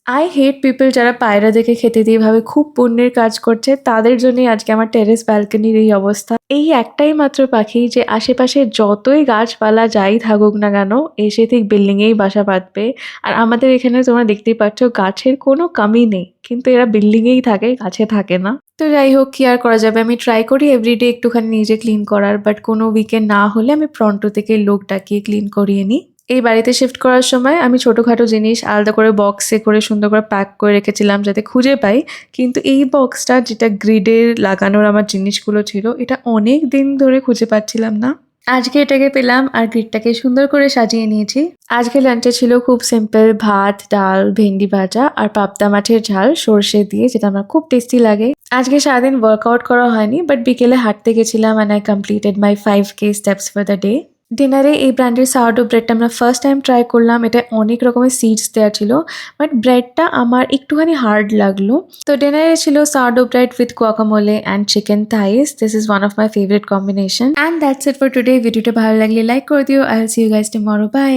I hate people যারা পায়রা দেখে খেতে দিয়ে ভাবে খুব পুণ্যের কাজ করছে, তাদের জন্যই আজকে আমার টেরেস ব্যালকনির এই অবস্থা। এই একটাই মাত্র পাখি যে আশেপাশে যতই গাছপালা যাই থাকুক না কেন এসে ঠিক বিল্ডিংয়েই বাসা বাঁধবে। আর আমাদের এখানে তোমরা দেখতেই পাচ্ছ গাছের কোনো কমি নেই, কিন্তু এরা বিল্ডিংয়েই থাকে, গাছে থাকে না। তো যাই হোক, কি আর করা যাবে, আমি ট্রাই করি এভরিডে একটুখানি নিজে ক্লিন করার, বাট কোনো উইকেন্ড না হলে আমি প্রন্টো থেকে লোক ডাকিয়ে ক্লিন করিয়ে নিই। এই বাড়িতে শিফট করার সময় আমি ছোটোখাটো জিনিস আলাদা করে বক্সে করে সুন্দর করে প্যাক করে রেখেছিলাম যাতে খুঁজে পাই। কিন্তু এই বক্সটা যেটা গ্রিডে লাগানোর আমার জিনিসগুলো ছিল, এটা অনেক দিন ধরে খুঁজে পাচ্ছিলাম না। আজকে এটাকে পেলাম আর গ্রিডটাকে সুন্দর করে সাজিয়ে নিয়েছি। আজকে লাঞ্চে ছিল খুব সিম্পল ভাত, ডাল, ভেন্ডি ভাজা আর পাবদা মাছের ঝাল সর্ষে দিয়ে, যেটা আমার খুব টেস্টি লাগে। আজকে সারাদিন ওয়ার্কআউট করা হয়নি, বাট বিকেলে হাঁটতে গেছিলাম and I completed my 5K steps for the day. ডিনারে এই ব্র্যান্ডের সাওয়ারডো ব্রেডটা আমরা ফার্স্ট টাইম ট্রাই করলাম। এটা অনেক রকমের সিডস দেওয়া ছিল, বাট ব্রেডটা আমার একটুখানি হার্ড লাগলো। তো ডিনারে ছিল sourdough bread with guacamole and chicken thighs. This is one of my favourite combination. And that's it for today. ভিডিওটা ভালো লাগলে লাইক করে দিও। I will see you guys tomorrow. By.